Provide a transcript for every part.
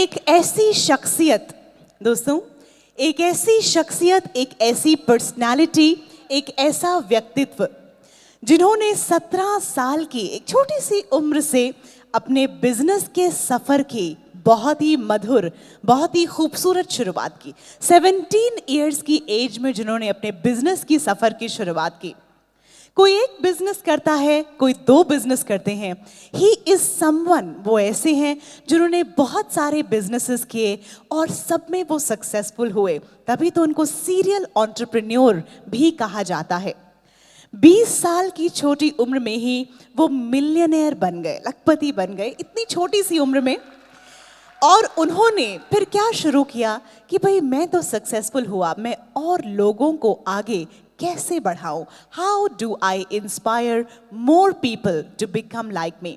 एक ऐसी शख्सियत दोस्तों, एक ऐसी शख्सियत, एक ऐसी पर्सनालिटी, एक ऐसा व्यक्तित्व जिन्होंने 17 साल की एक छोटी सी उम्र से अपने बिजनेस के सफर की बहुत ही मधुर, बहुत ही खूबसूरत शुरुआत की। 17 इयर्स की एज में जिन्होंने अपने बिजनेस की सफर की शुरुआत की। कोई एक बिजनेस करता है, कोई 2 बिजनेस करते हैं। ही इज समवन, वो ऐसे हैं जिन्होंने बहुत सारे बिजनेसेस किए और सब में वो सक्सेसफुल हुए, तभी तो उनको सीरियल एंटरप्रेन्योर भी कहा जाता है। 20 साल की छोटी उम्र में ही वो मिलियनेयर बन गए, लखपति बन गए, इतनी छोटी सी उम्र में। और उन्होंने फिर क्या शुरू किया कि भाई मैं तो सक्सेसफुल हुआ, मैं और लोगों को आगे कैसे बढ़ाऊं? How do I inspire more people to become like me?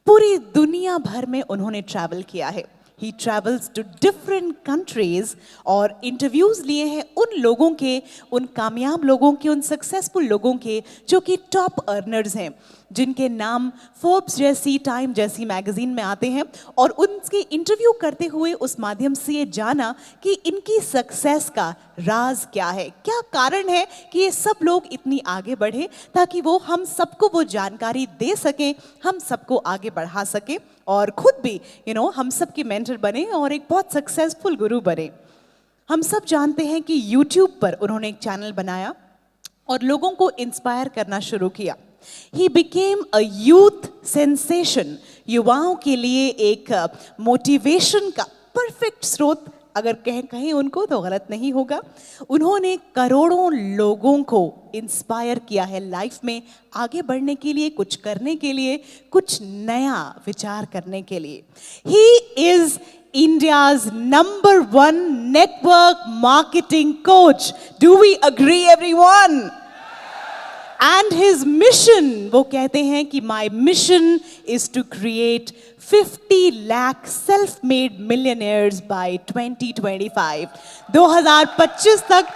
पूरी दुनिया भर में उन्होंने ट्रैवल किया है। He travels to different countries और इंटरव्यूज लिए हैं उन लोगों के, उन कामयाब लोगों के, उन सक्सेसफुल लोगों के जो कि टॉप अर्नर्स हैं, जिनके नाम फोर्ब्स जैसी, टाइम जैसी मैगजीन में आते हैं। और उनके इंटरव्यू करते हुए उस माध्यम से ये जाना कि इनकी सक्सेस का राज क्या है, क्या कारण है कि ये सब लोग इतनी आगे बढ़े, ताकि वो हम सबको वो जानकारी दे सकें, हम सबको आगे बढ़ा सकें और खुद भी हम सब के मेंटर बने और एक बहुत सक्सेसफुल गुरु बने। हम सब जानते हैं कि YouTube पर उन्होंने एक चैनल बनाया और लोगों को इंस्पायर करना शुरू किया। He became a youth sensation, युवाओं के लिए एक मोटिवेशन का परफेक्ट स्रोत, अगर कहें उनको तो गलत नहीं होगा। उन्होंने करोड़ों लोगों को इंस्पायर किया है लाइफ में आगे बढ़ने के लिए, कुछ करने के लिए, कुछ नया विचार करने के लिए। He is India's #1 network marketing coach. Do we agree everyone? And his mission, वो कहते हैं कि my mission is to create 50 lakh self-made millionaires by 2025. 2025 तक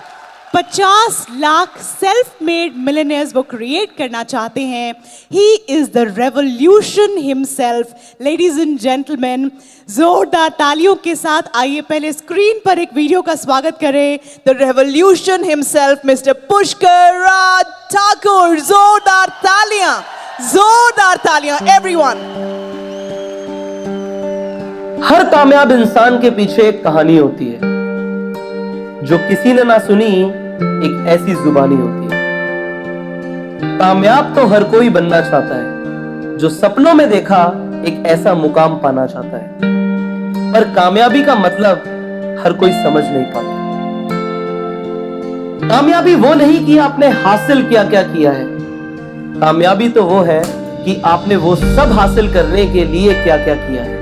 50 लाख सेल्फ मेड मिलियनेयर्स वो क्रिएट करना चाहते हैं। He is the revolution himself. Ladies and gentleman, जोरदार तालियों के साथ आइए पहले स्क्रीन पर एक वीडियो का स्वागत करें। The revolution himself mister Pushkar Raj Thakur. जोरदार तालियां, जोरदार तालियां एवरीवन। हर कामयाब इंसान के पीछे एक कहानी होती है जो किसी ने ना सुनी, एक ऐसी जुबानी होती है। कामयाब तो हर कोई बनना चाहता है, जो सपनों में देखा एक ऐसा मुकाम पाना चाहता है, पर कामयाबी का मतलब हर कोई समझ नहीं पाता। कामयाबी वो नहीं कि आपने हासिल क्या क्या किया है, कामयाबी तो वो है कि आपने वो सब हासिल करने के लिए क्या क्या किया है।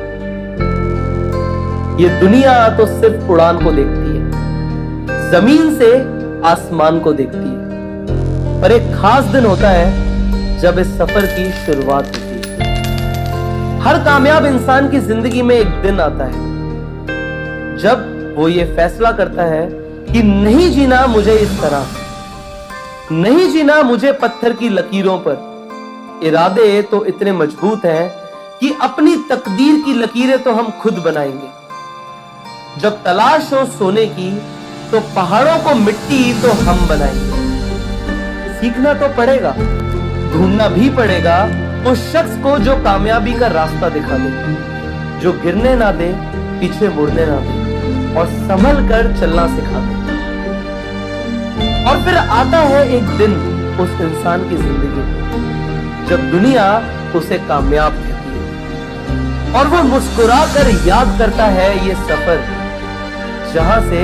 ये दुनिया तो सिर्फ उड़ान को देखती है, जमीन से आसमान को देखती है, पर एक खास दिन होता है जब इस सफर की शुरुआत होती है। हर कामयाब इंसान की जिंदगी में एक दिन आता है जब वो ये फैसला करता है कि नहीं जीना मुझे इस तरह, नहीं जीना मुझे पत्थर की लकीरों पर। इरादे तो इतने मजबूत हैं कि अपनी तकदीर की लकीरें तो हम खुद बनाएंगे। जब तलाश हो सोने की तो पहाड़ों को मिट्टी तो हम बनाएंगे। सीखना तो पड़ेगा, ढूंढना भी पड़ेगा उस शख्स को जो कामयाबी का रास्ता दिखा दे, जो गिरने ना दे, पीछे मुड़ने ना दे और संभल कर चलना सिखा दे। और फिर आता है एक दिन उस इंसान की जिंदगी में जब दुनिया उसे कामयाब कहती है और वो मुस्कुरा कर याद करता है ये सफर जहां से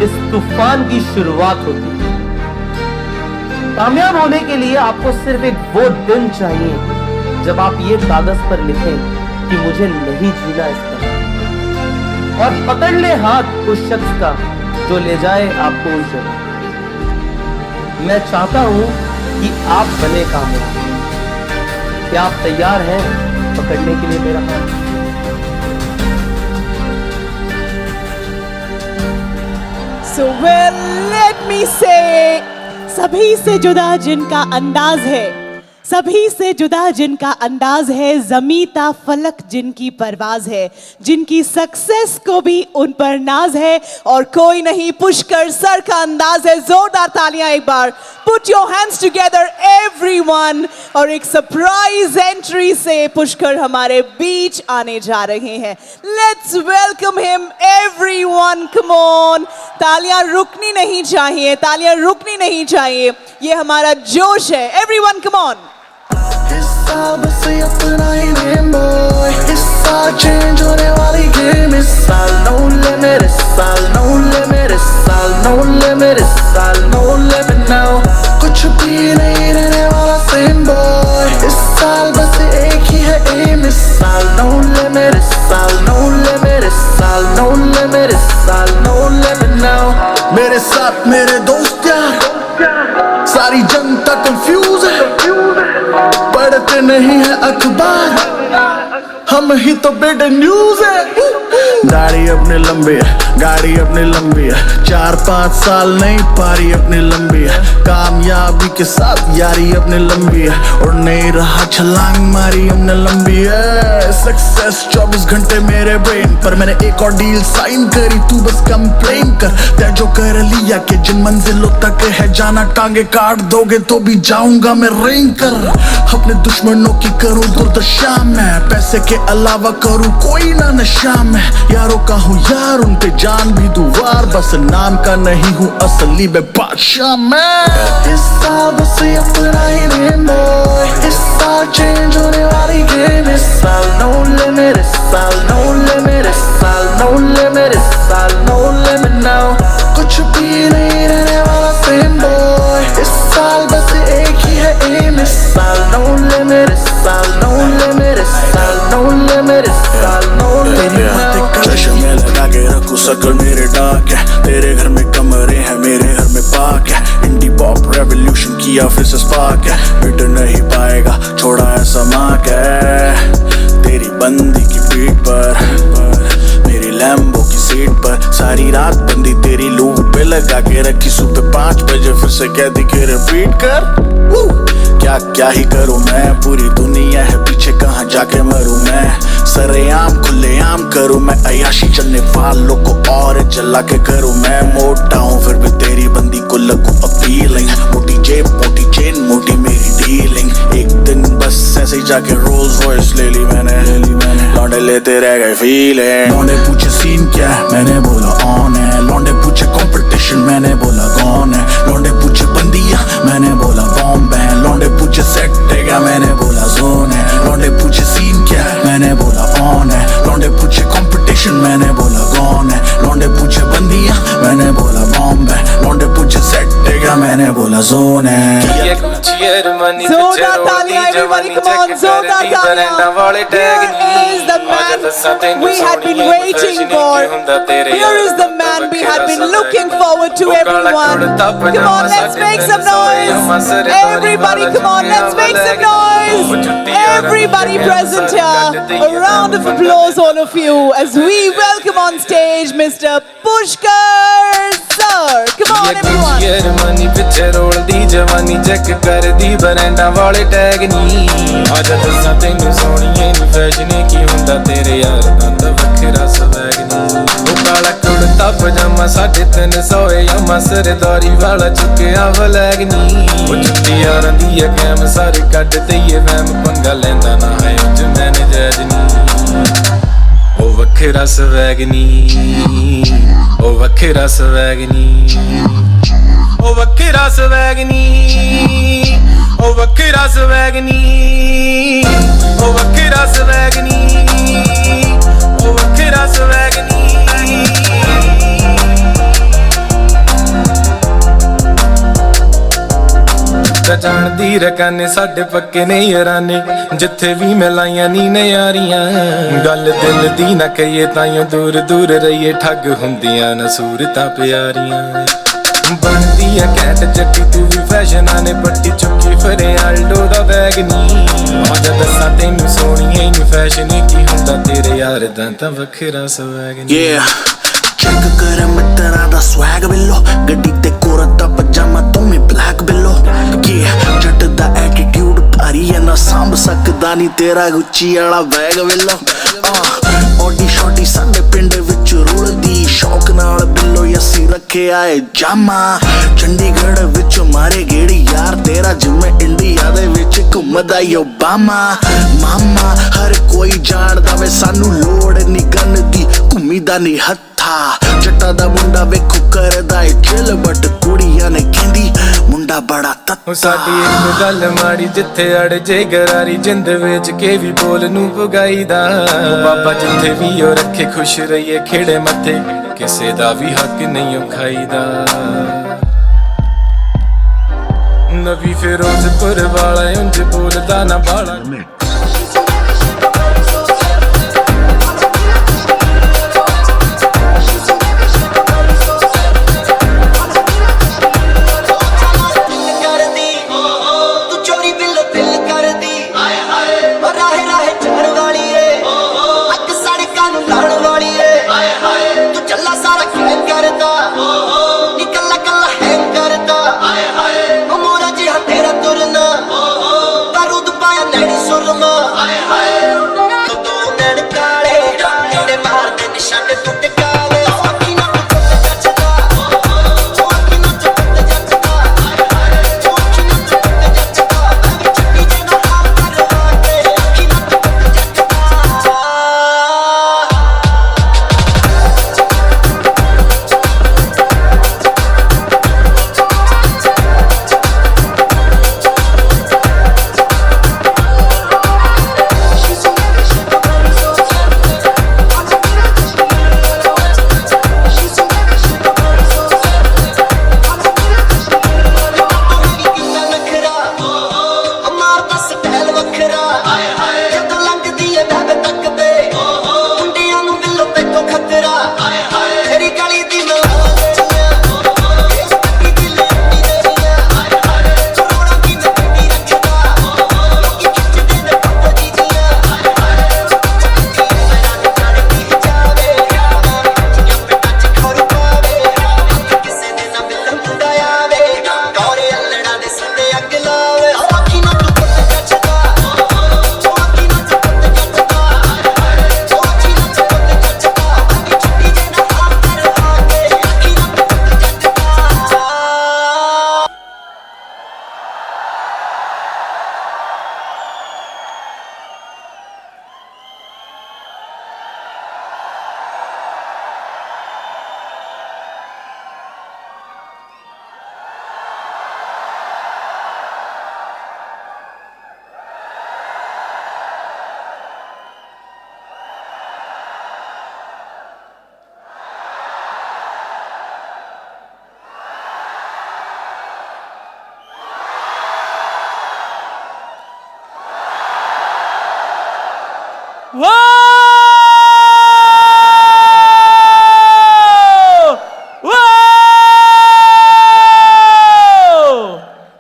इस तूफान की शुरुआत होती है। कामयाब होने के लिए आपको सिर्फ एक वो दिन चाहिए जब आप ये कागज पर लिखें कि मुझे नहीं जीना इस तरह, और पकड़ ले हाथ उस शख्स का जो ले जाए आपको उस जगह। मैं चाहता हूं कि आप बने कामयाब। क्या आप तैयार हैं पकड़ने के लिए मेरा हाथ? So well, let me say, सभी से जुदा जिनका अंदाज है, सभी से जुदा जिनका अंदाज है, ज़मीता फलक जिनकी परवाज है, जिनकी सक्सेस को भी उन पर नाज है, और कोई नहीं पुष्कर सर का अंदाज है। जोरदार तालियां एक बार, put your hands together everyone. और एक सरप्राइज एंट्री से पुष्कर हमारे बीच आने जा रहे हैं। Let's welcome him everyone, come on. तालियां रुकनी नहीं चाहिए, तालियां रुकनी नहीं चाहिए, ये हमारा जोश है। Everyone come on. बस अपना ही नेम बॉय, इस साल चेंज होने वाली गेम। इस साल नो लिमिट, इस साल नो लिमिट, इस साल नो लिमिट, इस साल नो लिमिट नाउ। कुछ भी नहीं रहने वाला सेम बॉय, इस साल बस एक ही है एम। इस साल नो लिमिट, इस साल नो लिमिट, इस साल नो लिमिट, इस साल नो लिमिट नाउ। मेरे साथ मेरे दोस्त यार, सारी जनता कंफ्यूज है, पढ़ते नहीं है अखबार, हम ही तो बेड न्यूज है। दाढ़ी अपने लंबी है, गाड़ी अपनी लंबी है, 4-5 साल नहीं पारी अपनी लंबी है, कामयाबी के साथ यारी अपनी लंबी है, और नहीं रहा छलांग मारी हमने लंबी है। सक्सेस 24 घंटे मेरे ब्रेन पर, मैंने एक और डील साइन करी, तू बस कंप्लेन कर। तय जो कर लिया कि जिन मंजिलों तक है जाना, टांगे काट दोगे तो भी जाऊंगा मैं रेंग कर। अपने दुश्मनों की करूं दुर्दशा में, पैसे के अलावा करूं कोई ना नशा में। यारों का हूँ यार, उन पे जान भी दुवार, बस नाम का नहीं हूँ असली में बादशाह मैं। इस साल बस अपना ही नेम बॉय, इस साल चेंज होने वाली गेम। इस साल नो लिमिट, इस साल नो लिमिट, इस साल नो लिमिट, इस साल नो लिमिट नाउ। कुछ भी नहीं रहने वाला सेम बॉय, इस साल बस एक ही है एम। इस साल नो लिमिट, इस साल नो लिमिट, इस साल नो लिमिट, इस साल नो लिमिट नाउ। जश्न में लगा के रखूं सर्कल मेरे डाक है, तेरे घर में कमरे हैं मेरे घर में पार्क है। इंडी पॉप रेवोल्यूशन किया फिर से स्पार्क है, मिट नहीं पाएगा छोड़ा ऐसा मार्क है। तेरी बंदी की पीठ पर, मेरी लैम्बो की सीट पर, सारी रात बंदी तेरी लूप पे लगा के रखी, सुबह 5 बजे फिर से कहती कि रिपीट कर। क्या क्या ही करूं मैं, पूरी दुनिया है पीछे, कहाँ जाके मरूं मैं। सरेआम खुलेआम करूं मैं अयाशी, चलने वालों को और जला के करूं मैं। मोटा हूं फिर भी तेरी बंदी को लगूं अपीलिंग, मोटी जेब मोटी चेन मोटी मेरी डीलिंग। एक दिन बस ऐसे ही जाके रोल्स रॉयस ले ली मैंने, लौंडे लेते रह गए फीलिंग। लौंडे पूछे सीन क्या है, मैंने बोला ऑन है। लौंडे पूछे कंपटीशन, मैंने बोला कौन है। लौंडे पूछे बंदियां, मैंने बोला बॉम्ब है। लौंडे पूछे सेट है क्या, मैंने बोला जोन है। लौंडे पूछे सीन क्या है, मैंने बोला ऑन है। लौंडे पूछे कंपटीशन, मैंने बोला कौन है। लौंडे पूछे बंदियां, मैंने बोला बॉम्ब है। लौंडे पूछे सेट है क्या, मैंने बोला जोन है। जोरदार तालियां everybody, come on, जोरदार तालियां। Here is the man we had been waiting for. Here is the man we had been looking forward to, everyone. Come on, let's make some noise. Everybody, come on, let's make some noise. Everybody present here, a round of applause all of you as we welcome on stage Mr. Pushkar sir. Come on everyone. Money पिछे role दी जवानी, check कर दी बरैंडा वाले tag नी। आजा दसा तेनू सोनिए नी, fashion की हुंदा तेरे यार दा वखरा स्वैग नी। ओ काला कुर्ता पजामा 350 यामा, सरदारी वाला चुक्या फ्लैग नी। ओ जुत्ती यारां दी है कैम, सारे कट ते ये वैम, पंगा लेंदा ना है उच मैंने जैज नी। ओ वखरा स्वैग नी, ओ वखरा स्वैग नी, ओ वखरा स्वैग नी, ओ वखरा स्वैग नी, ओ वखरा स्वैग नी, ओ वखरा स्वैग नी। जान दी रकाने साडे पक्के ने याराने, जिथे भी मिलाइया नी नयारियां। गल दिल दी ना कहिए ताइयों दूर दूर रहिए, ठग हुंदियां न सूरतां प्यारियां। बनदी है कैट जट्टी तू भी फैशन आने, पट्टी चुक्की फिरे आल्डो दा बैग नी। आजा दसा तेनू सोनिए नी, फैशन की हुंदा तेरे यार दा तां वखरा स्वैग नी। चेक कर मित्रा दा स्वैग बिलो, गड्डी ते कोरता पजामा तुम ब्लैक बिलो। जट दा एटीट्यूड भारी ਲੱਗਦਾ ਨਹੀਂ ਤੇਰਾ ਗੁੱਚੀ ਵਾਲਾ ਬੈਗ ਵੇਲੋ ਓਡੀ ਛੋਟੀ ਸਾਡੇ ਪਿੰਡ ਵਿੱਚ ਰੁਲਦੀ ਸ਼ੌਕ ਨਾਲ ਬਿੱਲੋ ਅਸੀਂ ਰੱਖਿਆ ਏ ਜਾਮਾ ਚੰਡੀਗੜ੍ਹ ਵਿੱਚ ਮਾਰੇ ਗੇੜੀ ਯਾਰ ਤੇਰਾ ਜਿਵੇਂ ਇੰਡੀਆ ਦੇ ਵਿੱਚ ਘੁੰਮਦਾ ਈ ਓਬਾਮਾ ਮਾਮਾ ਹਰ ਕੋਈ ਜਾਣਦਾ ਵੇ ਸਾਨੂੰ ਲੋੜ ਨੀ ਗਨ ਦੀ ਘੁੰਮੀਦਾ ਨੀ ਹੱਥਾ ਜੱਟਾ ਦਾ ਮੁੰਡਾ ਵੇਖੋ ਕਰਦਾ ਏ ਚਿਲ ਬਟ ਕੁੜੀਆਂ ਨੇ ਕਹਿੰਦੀ ਮੁੰਡਾ ਬੜਾ ਤੱਤਾ ਸਾਡੀ ਇੱਕ ਗੱਲ ਮਾੜੀ ਜਿੱਥੇ ਅੜ ਜੇ ਗਰਾਰੀ ਜਿੰਦ ਵੇਚ ਕੇ ਵੀ ਬੋਲ ਨੂੰ ਪੁਗਾਈਦਾ ਬਾਬਾ ਜਿੱਥੇ ਵੀ ਉਹ ਰੱਖੇ ਖੁਸ਼ ਰਹੀਏ ਖੇੜੇ ਮੱਥੇ ਕਿਸੇ ਦਾ ਵੀ ਹੱਕ ਨਹੀਂ ਖਾਈਦਾ ਨਵੀਂ ਫਿਰੋਜ਼ਪੁਰ ਵਾਲਾ ਉਂਝ ਬੋਲਦਾ ਨਾ ਬਾਲਾ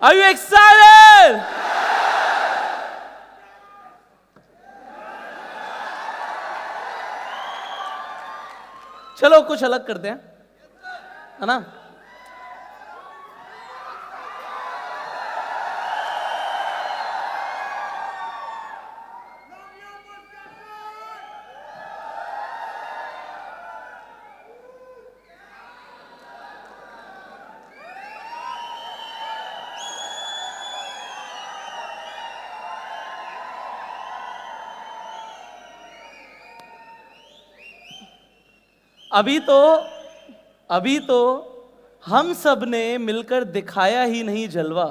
Are you excited? चलो कुछ अलग करते हैं, है ना? अभी तो हम सब ने मिलकर दिखाया ही नहीं जलवा।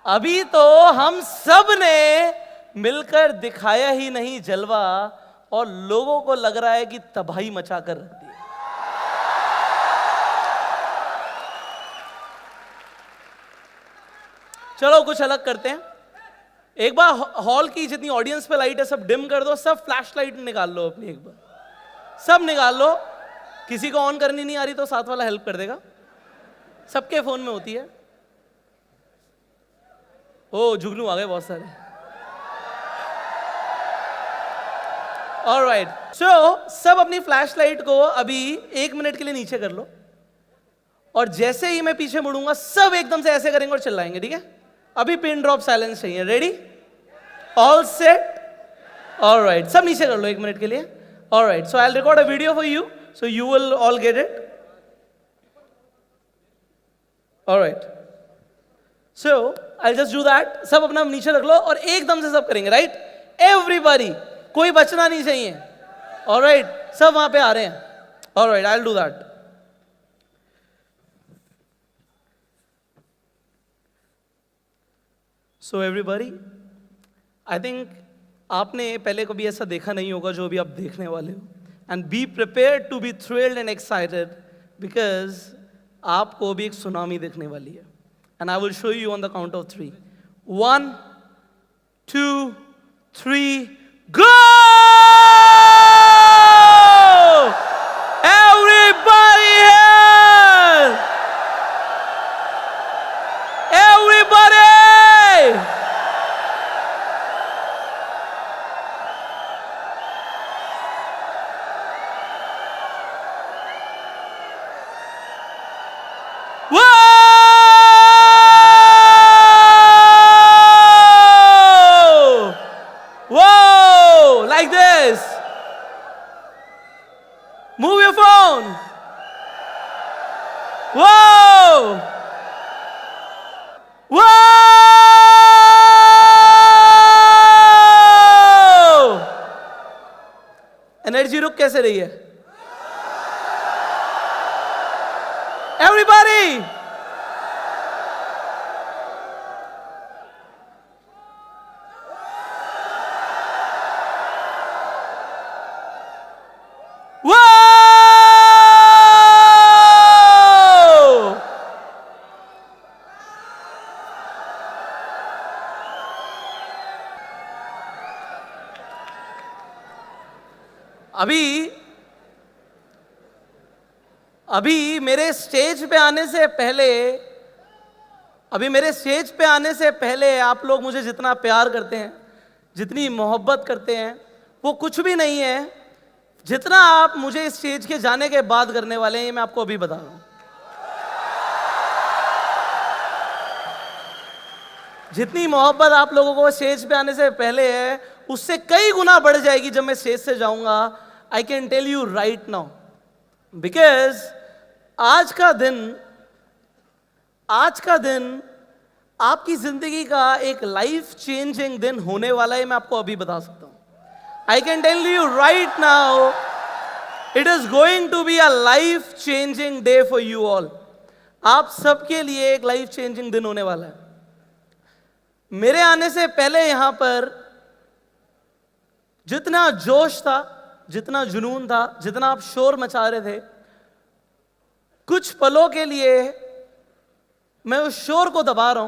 अभी तो हम सब ने मिलकर दिखाया ही नहीं जलवा और लोगों को लग रहा है कि तबाही मचा कर रख दी। चलो कुछ अलग करते हैं। एक बार हॉल की जितनी ऑडियंस पे लाइट है सब डिम कर दो, सब फ्लैश लाइट निकाल लो अपनी, एक बार सब निकाल लो। किसी को ऑन करनी नहीं आ रही तो साथ वाला हेल्प कर देगा, सबके फोन में होती है। ओ जुगनू आ गए बहुत सारे। ऑलराइट, सो सब अपनी फ्लैश लाइट को अभी 1 मिनट के लिए नीचे कर लो और जैसे ही मैं पीछे मुड़ूंगा सब एकदम से ऐसे करेंगे और चिल्लाएंगे, ठीक है? अभी पिन ड्रॉप साइलेंस चाहिए। रेडी? All set? ऑलराइट, सब नीचे कर लो 1 मिनट के लिए. Alright, so I will record a video for you, so you will all get it. Alright, so I just do that. सब अपना नीचे रख लो और एकदम से सब करेंगे. राइट, एवरीबॉडी, कोई बचना नहीं चाहिए. ऑलराइट, सब वहां पे आ रहे हैं. Alright, I will do that. So everybody, I think आपने पहले कभी ऐसा देखा नहीं होगा जो अभी आप देखने वाले हो. And be prepare to be thrilled and excited, because आपको अभी एक सुनामी देखने वाली है. And I will show you on the count of 3. 1, 2, 3, go! Everybody here! Everybody! Whoa! Like this. Move your phone. Whoa! Whoa! Energy रुक कैसे रही है? Everybody! अभी मेरे स्टेज पे आने से पहले आप लोग मुझे जितना प्यार करते हैं, जितनी मोहब्बत करते हैं, वो कुछ भी नहीं है जितना आप मुझे इस स्टेज के जाने के बाद करने वाले हैं. ये मैं आपको अभी बता रहा हूं. जितनी मोहब्बत आप लोगों को स्टेज पे आने से पहले है, उससे कई गुना बढ़ जाएगी जब मैं स्टेज से जाऊंगा. I can tell you right now, because आज का दिन आपकी जिंदगी का एक लाइफ चेंजिंग दिन होने वाला है. मैं आपको अभी बता सकता हूं. I can tell you right now, it is going to be a life-changing day for you all. आप सबके लिए एक लाइफ चेंजिंग दिन होने वाला है. मेरे आने से पहले यहां पर जितना जोश था, जितना जुनून था, जितना आप शोर मचा रहे थे, कुछ पलों के लिए मैं उस शोर को दबा रहा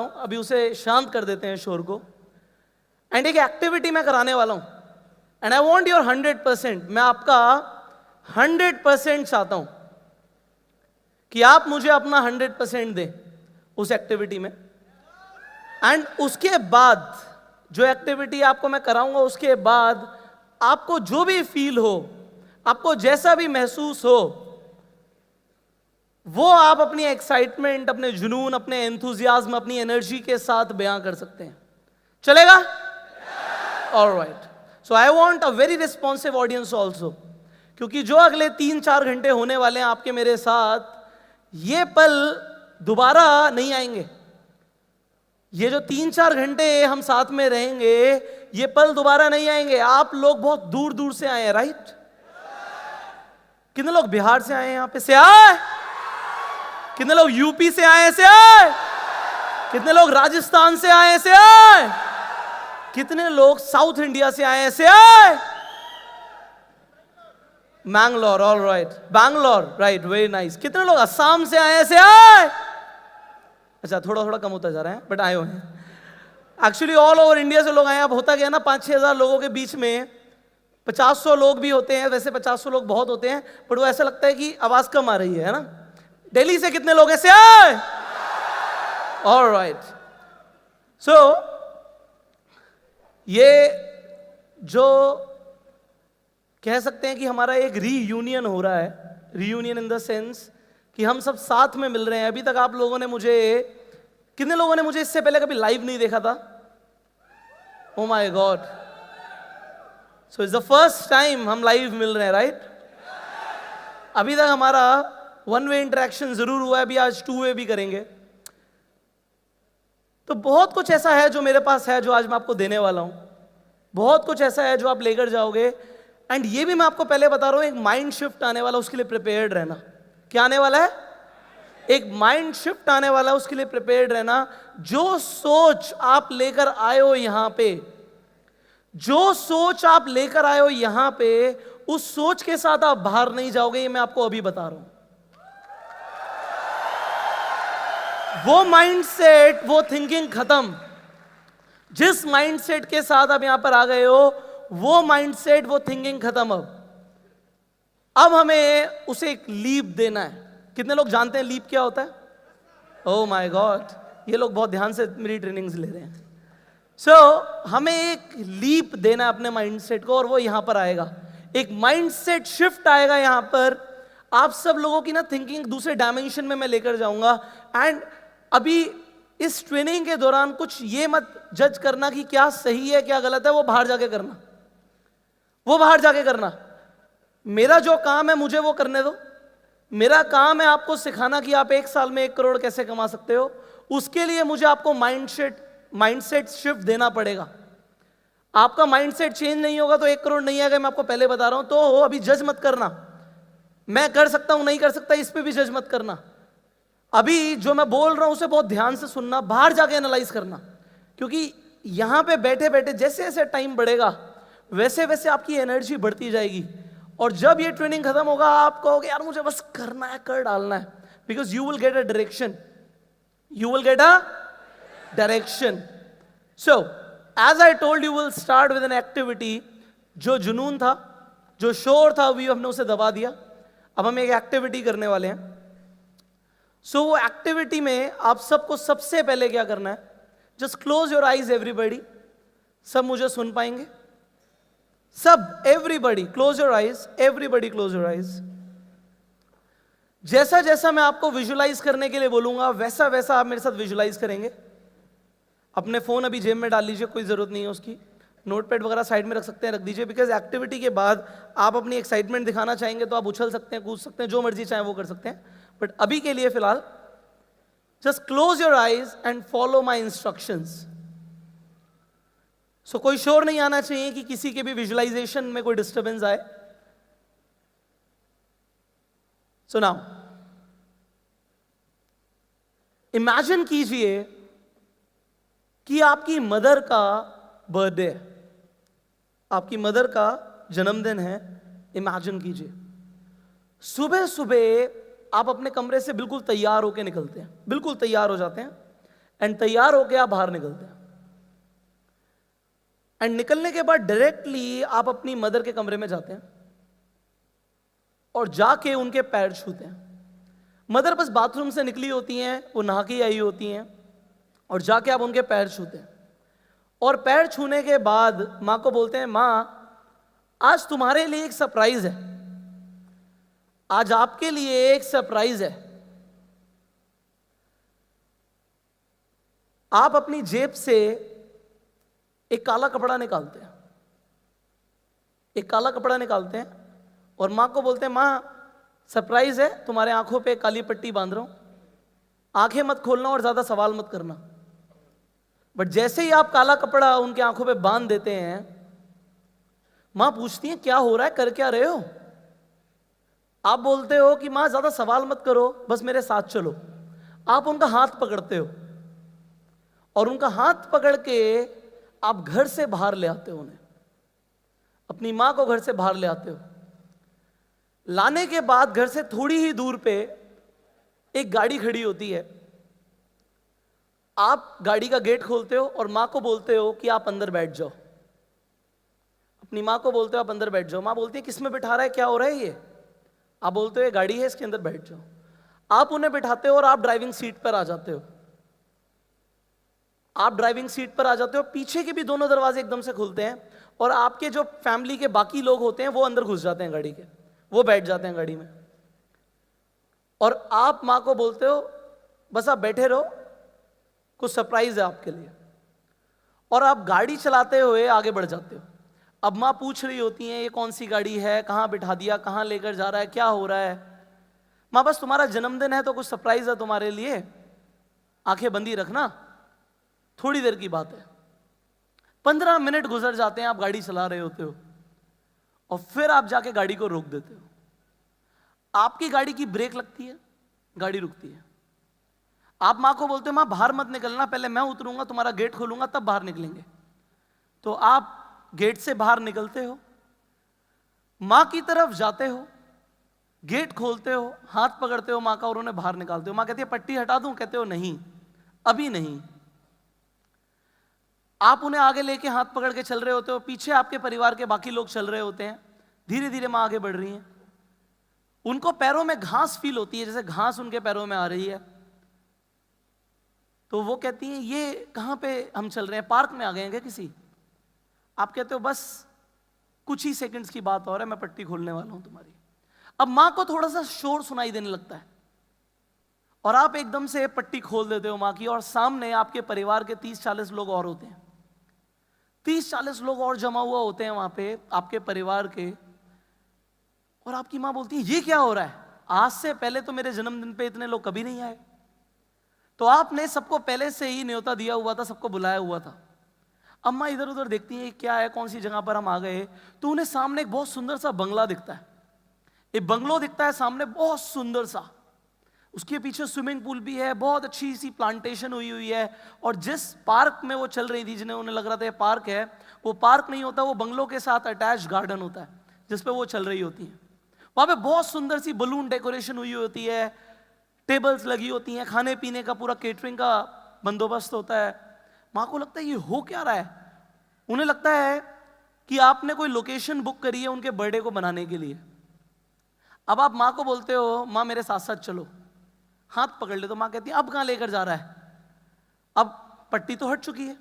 हूं. अभी उसे शांत कर देते हैं शोर को. एंड एक एक्टिविटी मैं कराने वाला हूं. And I want your 100%. मैं आपका 100% चाहता हूं कि आप मुझे अपना 100% दें उस एक्टिविटी में. एंड उसके बाद जो एक्टिविटी आपको मैं कराऊंगा, उसके बाद आपको जो भी फील हो, आपको जैसा भी महसूस हो, वो आप अपनी एक्साइटमेंट, अपने जुनून, अपने एंथुजियाज्म, अपनी एनर्जी के साथ बयां कर सकते हैं. चलेगा? Alright. So I want a very responsive audience also, क्योंकि जो अगले 3-4 घंटे होने वाले हैं आपके मेरे साथ, ये पल दोबारा नहीं आएंगे. ये जो 3-4 घंटे हम साथ में रहेंगे, ये पल दोबारा नहीं आएंगे. आप लोग बहुत दूर दूर से आए हैं. राइट? कितने लोग बिहार से आए हैं? यहां पे से आए? कितने लोग यूपी से आए? से आए? कितने लोग राजस्थान से आए? से आए? कितने लोग साउथ इंडिया से आए? से आए? Mangalore. All right. Bangalore. Right, very nice. कितने लोग असम से आए? से आए? अच्छा, थोड़ा थोड़ा कम होता जा रहा है, बट आए हुए हैं. एक्चुअली ऑल ओवर इंडिया से लोग आए. अब होता क्या है ना, 5-6 हजार लोगों के बीच में 50-100 लोग भी होते हैं. वैसे 50-100 लोग बहुत होते हैं, बट वो ऐसा लगता है कि आवाज कम आ रही है ना. दिल्ली से कितने लोग हैं? से आए? All right. सो ये जो कह सकते हैं कि हमारा एक रीयूनियन हो रहा है. रीयूनियन इन द सेंस कि हम सब साथ में मिल रहे हैं. अभी तक आप लोगों ने मुझे कितने लोगों ने मुझे इससे पहले कभी लाइव नहीं देखा था? Oh my God, so it's the first time हम लाइव मिल रहे हैं, राइट? अभी तक हमारा वन वे इंटरेक्शन जरूर हुआ है, अभी आज टू वे भी करेंगे। तो बहुत कुछ ऐसा है जो मेरे पास है, जो आज मैं आपको देने वाला हूं। बहुत कुछ ऐसा है जो आप लेकर जाओगे। एंड ये भी मैं आपको पहले बता रहा हूं, एक माइंड शिफ्ट आने वाला, उसके लिए प्रिपेयर्ड रहना। क्या आने वाला है? एक माइंड शिफ्ट आने वाला, उसके लिए प्रिपेयर्ड रहना। जो सोच आप लेकर आए हो यहां पे, जो सोच आप लेकर आए हो यहां पे, उस सोच के साथ आप बाहर नहीं जाओगे, ये मैं आपको अभी बता रहा हूं। वो माइंडसेट, वो थिंकिंग खत्म। जिस माइंडसेट के साथ आप यहां पर आ गए हो, वो माइंडसेट, वो थिंकिंग खत्म। अब हमें उसे एक लीप देना है। कितने लोग जानते हैं लीप क्या होता है? ओह माय गॉड, ये लोग बहुत ध्यान से मेरी ट्रेनिंग्स ले रहे हैं। हमें एक लीप देना है अपने माइंडसेट को, और वो यहां पर आएगा। एक माइंडसेट शिफ्ट आएगा यहां पर। आप सब लोगों की ना थिंकिंग दूसरे डायमेंशन में मैं लेकर जाऊंगा। एंड अभी इस ट्रेनिंग के दौरान कुछ ये मत जज करना कि क्या सही है क्या गलत है, वो बाहर जाके करना, वो बाहर जाके करना। मेरा जो काम है मुझे वो करने दो। मेरा काम है आपको सिखाना कि आप 1 साल में 1 करोड़ कैसे कमा सकते हो। उसके लिए मुझे आपको माइंडसेट शिफ्ट देना पड़ेगा। आपका माइंडसेट चेंज नहीं होगा तो 1 करोड़ नहीं आएगा, मैं आपको पहले बता रहा हूं। तो अभी जज मत करना, मैं कर सकता हूं नहीं कर सकता, इस पे भी जज मत करना। अभी जो मैं बोल रहा हूं उसे बहुत ध्यान से सुनना, बाहर जाके एनालाइज करना। क्योंकि यहां पे बैठे बैठे जैसे जैसे टाइम बढ़ेगा वैसे वैसे आपकी एनर्जी बढ़ती जाएगी। और जब ये ट्रेनिंग खत्म होगा आप कहोगे यार मुझे बस करना है, कर डालना है। Because you will get a direction, you will get a direction. So as I told you will start with an activity. जो जुनून था, जो शोर था, भी हमने उसे दबा दिया। अब हम एक एक्टिविटी करने वाले हैं। सो वो एक्टिविटी में आप सबको सबसे पहले क्या करना है, just close your eyes everybody. सब मुझे सुन पाएंगे? सब, everybody close your eyes, everybody close your eyes. जैसा जैसा मैं आपको विजुलाइज करने के लिए बोलूंगा वैसा वैसा आप मेरे साथ विजुलाइज करेंगे। अपने फोन अभी जेब में डाल लीजिए, कोई जरूरत नहीं है उसकी। नोटपैड वगैरह साइड में रख सकते हैं, रख दीजिए। बिकॉज एक्टिविटी के बाद आप अपनी एक्साइटमेंट दिखाना चाहेंगे तो आप उछल सकते हैं, कूद सकते हैं, जो मर्जी चाहे वो कर सकते हैं। बट अभी के लिए फिलहाल just close your eyes and follow my instructions. So कोई शोर नहीं आना चाहिए कि किसी के भी विजुअलाइजेशन में कोई डिस्टर्बेंस आए। सो नाउ इमेजिन कीजिए कि आपकी मदर का बर्थडे है, आपकी मदर का जन्मदिन है। इमेजिन कीजिए सुबह सुबह आप अपने कमरे से बिल्कुल तैयार होकर निकलते हैं, बिल्कुल तैयार हो जाते हैं। एंड तैयार होकर आप बाहर निकलते हैं। एंड निकलने के बाद डायरेक्टली आप अपनी मदर के कमरे में जाते हैं और जाके उनके पैर छूते हैं। मदर बस बाथरूम से निकली होती हैं, वो नहा के आई होती हैं, और जाके आप उनके पैर छूते हैं। और पैर छूने के बाद मां को बोलते हैं, मां आज तुम्हारे लिए एक सरप्राइज है, आज आपके लिए एक सरप्राइज है। आप अपनी जेब से एक काला कपड़ा निकालते हैं, एक काला कपड़ा निकालते हैं और मां को बोलते हैं, मां सरप्राइज है, तुम्हारे आंखों पे काली पट्टी बांध रहा हूं, आंखें मत खोलना और ज्यादा सवाल मत करना। बट जैसे ही आप काला कपड़ा उनके आंखों पे बांध देते हैं, मां पूछती है क्या हो रहा है, कर क्या रहे हो? आप बोलते हो कि मां ज्यादा सवाल मत करो, बस मेरे साथ चलो। आप उनका हाथ पकड़ते हो और उनका हाथ पकड़ के आप घर से बाहर ले आते हो उन्हें, अपनी मां को घर से बाहर ले आते हो। लाने के बाद घर से थोड़ी ही दूर पे एक गाड़ी खड़ी होती है। आप गाड़ी का गेट खोलते हो और मां को बोलते हो कि आप अंदर बैठ जाओ। अपनी मां को बोलते हो आप अंदर बैठ जाओ। मां बोलती है किस में बिठा रहा है, क्या हो रहा है ये? आप बोलते हो ये गाड़ी है, इसके अंदर बैठ जाओ। आप उन्हें बिठाते हो और आप ड्राइविंग सीट पर आ जाते हो। आप ड्राइविंग सीट पर आ जाते हो, पीछे के भी दोनों दरवाजे एकदम से खुलते हैं और आपके जो फैमिली के बाकी लोग होते हैं वो अंदर घुस जाते हैं गाड़ी के, वो बैठ जाते हैं गाड़ी में। और आप मां को बोलते हो बस आप बैठे रहो, कुछ सरप्राइज है आपके लिए, और आप गाड़ी चलाते हुए आगे बढ़ जाते हो। अब माँ पूछ रही होती है ये कौन सी गाड़ी है, कहाँ बिठा दिया, कहाँ लेकर जा रहा है, क्या हो रहा है। माँ बस तुम्हारा जन्मदिन है तो कुछ सरप्राइज है तुम्हारे लिए, आंखें बंदी रखना, थोड़ी देर की बात है। 15 मिनट गुजर जाते हैं, आप गाड़ी चला रहे होते हो और फिर आप जाके गाड़ी को रोक देते हो। आपकी गाड़ी की ब्रेक लगती है, गाड़ी रुकती है। आप माँ को बोलते हो माँ बाहर मत निकलना, पहले मैं उतरूंगा, तुम्हारा गेट खोलूंगा तब बाहर निकलेंगे। तो आप गेट से बाहर निकलते हो, माँ की तरफ जाते हो, गेट खोलते हो, हाथ पकड़ते हो माँ का और उन्हें बाहर निकालते हो। माँ कहती है पट्टी हटा दूं, कहते हो नहीं अभी नहीं। आप उन्हें आगे लेके हाथ पकड़ के चल रहे होते हो, पीछे आपके परिवार के बाकी लोग चल रहे होते हैं। धीरे धीरे माँ आगे बढ़ रही है, उनको पैरों में घास फील होती है, जैसे घास उनके पैरों में आ रही है। तो वो कहती है ये कहां पे हम चल रहे हैं, पार्क में आ गए हैं क्या किसी। आप कहते हो बस कुछ ही सेकंड्स की बात और है, मैं पट्टी खोलने वाला हूं तुम्हारी। अब मां को थोड़ा सा शोर सुनाई देने लगता है और आप एकदम से पट्टी खोल देते हो मां की, और सामने आपके परिवार के 30-40 लोग और होते हैं। 30-40 लोग और जमा हुआ होते हैं वहां पे आपके परिवार के, और आपकी मां बोलती है ये क्या हो रहा है, आज से पहले तो मेरे जन्मदिन पे इतने लोग कभी नहीं आए। तो आपने सबको पहले से ही न्योता दिया हुआ था, सबको बुलाया हुआ था। अम्मा इधर उधर देखती हैं क्या है, कौन सी जगह पर हम आ गए। तो उन्हें सामने एक बहुत सुंदर सा बंगला दिखता है, एक बंगलो दिखता है सामने बहुत सुंदर सा। उसके पीछे स्विमिंग पूल भी है, बहुत अच्छी सी प्लांटेशन हुई है। और जिस पार्क में वो चल रही थी, जिन्हें उन्हें लग रहा था ये पार्क है, वो पार्क नहीं होता, वो बंगलो के साथ अटैच गार्डन होता है जिसपे वो चल रही होती है। वहां पे बहुत सुंदर सी बलून डेकोरेशन हुई होती है, टेबल्स लगी होती हैं, खाने पीने का पूरा केटरिंग का बंदोबस्त होता है। माँ को लगता है ये हो क्या रहा है। उन्हें लगता है कि आपने कोई लोकेशन बुक करी है उनके बर्थडे को मनाने के लिए। अब आप माँ को बोलते हो माँ मेरे साथ साथ चलो, हाथ पकड़ ले। तो माँ कहती है अब कहाँ लेकर जा रहा है, अब पट्टी तो हट चुकी है।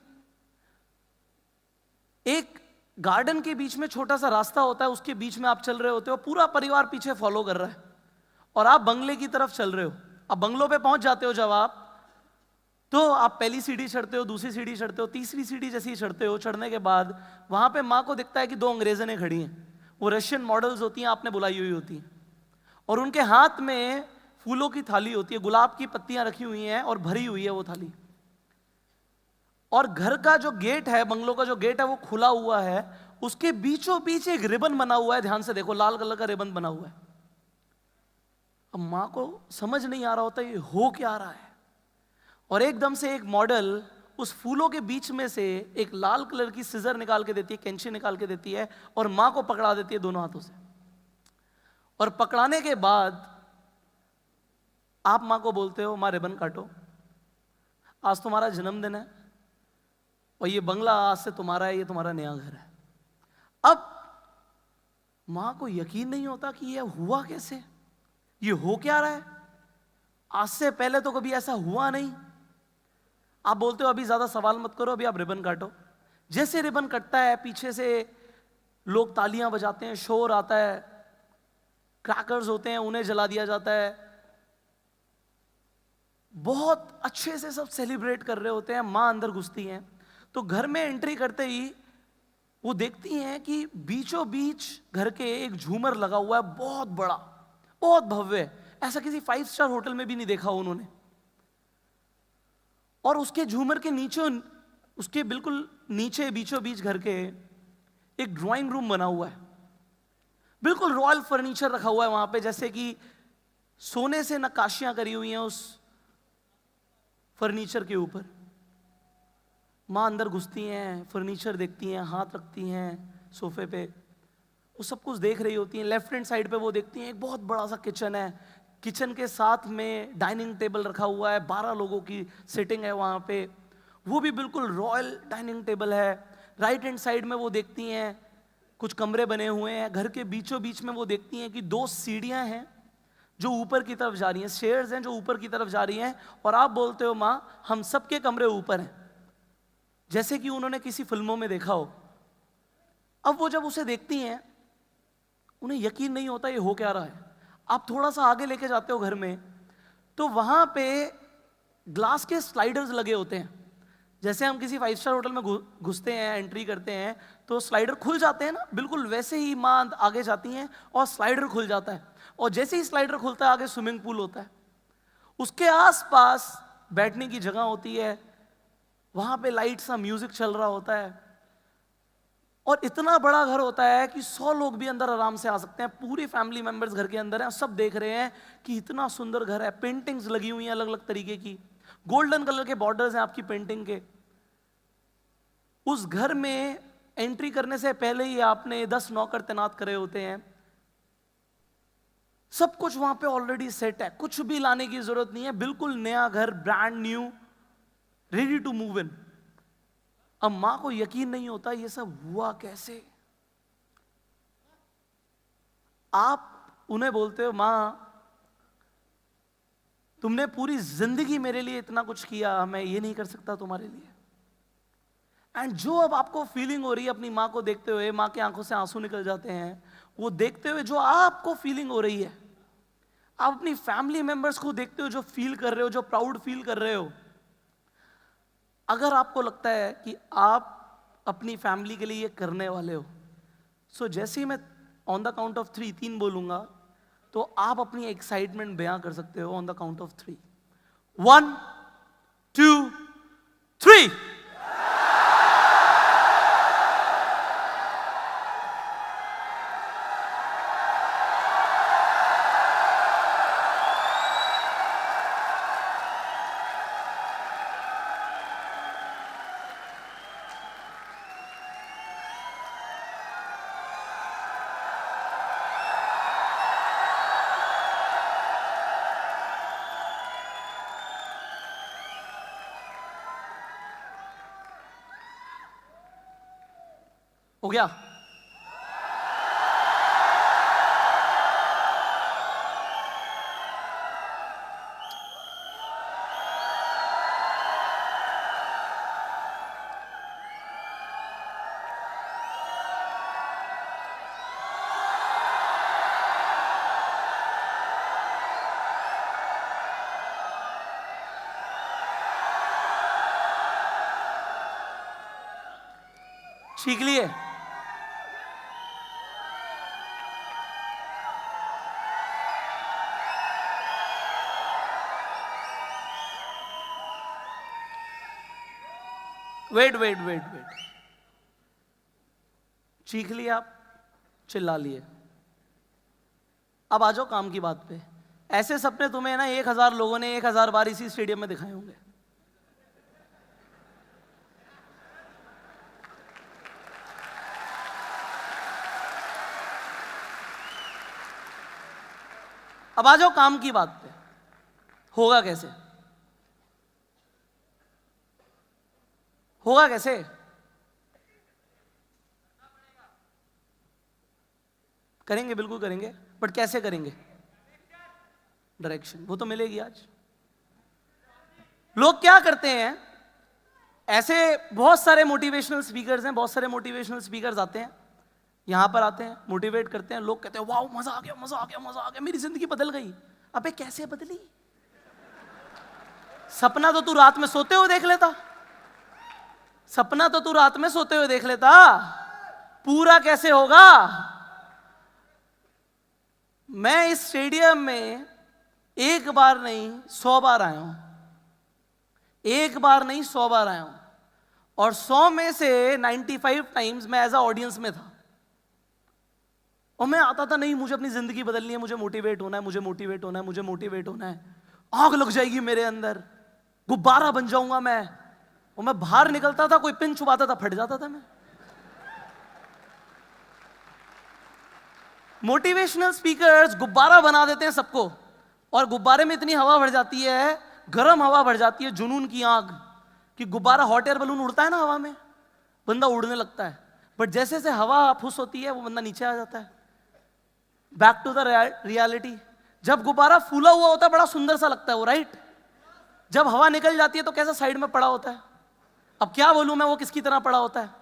एक गार्डन के बीच में छोटा सा रास्ता होता है, उसके बीच में आप चल रहे होते हो, पूरा परिवार पीछे फॉलो कर रहा है और आप बंगले की तरफ चल रहे हो। अब बंगलों पे पहुंच जाते हो जब आप, तो आप पहली सीढ़ी चढ़ते हो, दूसरी सीढ़ी चढ़ते हो, तीसरी सीढ़ी जैसे ही चढ़ते हो, चढ़ने के बाद वहां पे माँ को दिखता है कि 2 अंग्रेजनें खड़ी हैं। वो रशियन मॉडल्स होती हैं, आपने बुलाई हुई होती हैं, और उनके हाथ में फूलों की थाली होती है, गुलाब की पत्तियां रखी हुई हैं और भरी हुई है वो थाली। और घर का जो गेट है, बंगलों का जो गेट है, वो खुला हुआ है। उसके बीचों बीच एक रिबन बना हुआ है, ध्यान से देखो, लाल कलर का रिबन बना हुआ है। अब मां को समझ नहीं आ रहा होता ये हो क्या रहा है, और एकदम से एक मॉडल उस फूलों के बीच में से एक लाल कलर की सिजर निकाल के देती है, कैंची निकाल के देती है, और मां को पकड़ा देती है दोनों हाथों से। और पकड़ाने के बाद आप मां को बोलते हो मां रिबन काटो, आज तुम्हारा जन्मदिन है और ये बंगला आज से तुम्हारा है, ये तुम्हारा नया घर है। अब मां को यकीन नहीं होता कि ये हुआ कैसे, ये हो क्या रहा है, आज से पहले तो कभी ऐसा हुआ नहीं। आप बोलते हो अभी ज्यादा सवाल मत करो, अभी आप रिबन काटो। जैसे रिबन कटता है, पीछे से लोग तालियां बजाते हैं, शोर आता है, क्रैकर्स होते हैं, उन्हें जला दिया जाता है। बहुत अच्छे से सब सेलिब्रेट कर रहे होते हैं। मां अंदर घुसती हैं तो घर में एंट्री करते ही वो देखती हैं कि बीचों बीच घर के एक झूमर लगा हुआ है, बहुत बड़ा, बहुत भव्य, ऐसा किसी 5 स्टार होटल में भी नहीं देखा उन्होंने। और उसके झूमर के नीचे, उसके बिल्कुल नीचे बीचों बीच घर के एक ड्राइंग रूम बना हुआ है, बिल्कुल रॉयल फर्नीचर रखा हुआ है वहां पे, जैसे कि सोने से नक्काशियां करी हुई हैं उस फर्नीचर के ऊपर। मां अंदर घुसती हैं, फर्नीचर देखती हैं, हाथ रखती हैं सोफे पे, वो सब कुछ देख रही होती हैं। लेफ्ट हैंड साइड पे वो देखती हैं एक बहुत बड़ा सा किचन है, किचन के साथ में डाइनिंग टेबल रखा हुआ है, 12 लोगों की सिटिंग है वहाँ पे, वो भी बिल्कुल रॉयल डाइनिंग टेबल है। राइट हैंड साइड में वो देखती हैं कुछ कमरे बने हुए हैं, घर के बीचों बीच में वो देखती हैं कि 2 सीढ़ियाँ हैं जो ऊपर की तरफ जा रही हैं, स्टेयर्स हैं जो ऊपर की तरफ जा रही हैं। और आप बोलते हो माँ हम सबके कमरे ऊपर हैं, जैसे कि उन्होंने किसी फिल्मों में देखा हो। अब वो जब उसे देखती हैं उन्हें यकीन नहीं होता ये हो क्या रहा है। आप थोड़ा सा आगे लेके जाते हो घर में, तो वहां पे ग्लास के स्लाइडर्स लगे होते हैं। जैसे हम किसी 5 स्टार होटल में घुसते हैं, एंट्री करते हैं, तो स्लाइडर खुल जाते हैं ना, बिल्कुल वैसे ही माँ आगे जाती हैं और स्लाइडर खुल जाता है, और जैसे ही स्लाइडर खुलता है आगे स्विमिंग पूल होता है, उसके आसपास बैठने की जगह होती है, वहां पे लाइट सा म्यूजिक चल रहा होता है, और इतना बड़ा घर होता है कि 100 लोग भी अंदर आराम से आ सकते हैं। पूरी फैमिली मेंबर्स घर के अंदर हैं, सब देख रहे हैं कि इतना सुंदर घर है, पेंटिंग्स लगी हुई हैं अलग अलग तरीके की, गोल्डन कलर के बॉर्डर्स हैं आपकी पेंटिंग के। उस घर में एंट्री करने से पहले ही आपने 10 नौकर तैनात करे होते हैं, सब कुछ वहां पे ऑलरेडी सेट है, कुछ भी लाने की जरूरत नहीं है, बिल्कुल नया घर, brand new, ready to move in. अब मां को यकीन नहीं होता ये सब हुआ कैसे। आप उन्हें बोलते हो, मां तुमने पूरी जिंदगी मेरे लिए इतना कुछ किया, मैं ये नहीं कर सकता तुम्हारे लिए। एंड जो अब आपको फीलिंग हो रही है अपनी मां को देखते हुए, मां की आंखों से आंसू निकल जाते हैं, वो देखते हुए जो आपको फीलिंग हो रही है, आप अपनी फैमिली मेंबर्स को देखते हो जो फील कर रहे हो, जो प्राउड फील कर रहे हो, अगर आपको लगता है कि आप अपनी फैमिली के लिए ये करने वाले हो, सो जैसे ही मैं ऑन द काउंट ऑफ 3 3 बोलूंगा, तो आप अपनी एक्साइटमेंट बयां कर सकते हो ऑन द काउंट ऑफ 3। 1 2 3। हो गया? सीख लिए? वेट वेट वेट वेट, चीख लिया आप, चिल्ला लिए, अब आ जाओ काम की बात पे। ऐसे सपने तुम्हें ना 1000 लोगों ने 1000 बार इसी स्टेडियम में दिखाए होंगे। अब आ जाओ काम की बात पे, होगा कैसे? होगा कैसे? करेंगे, बिल्कुल करेंगे, बट कैसे करेंगे? डायरेक्शन वो तो मिलेगी आज। लोग क्या करते हैं, ऐसे बहुत सारे मोटिवेशनल स्पीकर्स हैं, बहुत सारे मोटिवेशनल स्पीकर्स आते हैं, यहां पर आते हैं, मोटिवेट करते हैं, लोग कहते हैं वाओ मजा आ गया, मजा आ गया, मजा आ गया, मेरी जिंदगी बदल गई। अबे कैसे बदली? सपना तो तू रात में सोते हुए देख लेता, सपना तो तू रात में सोते हुए देख लेता, पूरा कैसे होगा? मैं इस स्टेडियम में एक बार नहीं 100 बार आया हूं, एक बार नहीं 100 बार आया हूं, और 100 में से 95 टाइम्स मैं एज अ ऑडियंस में था, और मैं आता था नहीं मुझे अपनी जिंदगी बदलनी है, मुझे मोटिवेट होना है, मुझे मोटिवेट होना है, मुझे मोटिवेट होना है, आग लग जाएगी मेरे अंदर, गुब्बारा बन जाऊंगा मैं, और मैं बाहर निकलता था, कोई पिन छुपाता था, फट जाता था मैं। मोटिवेशनल स्पीकर्स गुब्बारा बना देते हैं सबको, और गुब्बारे में इतनी हवा भर जाती है, गर्म हवा भर जाती है, जुनून की आग, कि गुब्बारा हॉट एयर बलून उड़ता है ना हवा में, बंदा उड़ने लगता है, बट जैसे जैसे हवा फुस होती है वो बंदा नीचे आ जाता है। बैक टू द रियलिटी, जब गुब्बारा फूला हुआ होता है बड़ा सुंदर सा लगता है वो, राइट? जब हवा निकल जाती है तो कैसा साइड में पड़ा होता है। अब क्या बोलूं मैं, वो किसकी तरह पड़ा होता है?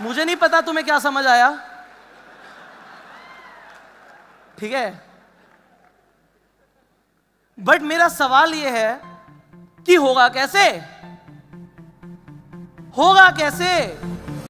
मुझे नहीं पता तुम्हें क्या समझ आया, ठीक है, बट मेरा सवाल यह है कि होगा कैसे? होगा कैसे?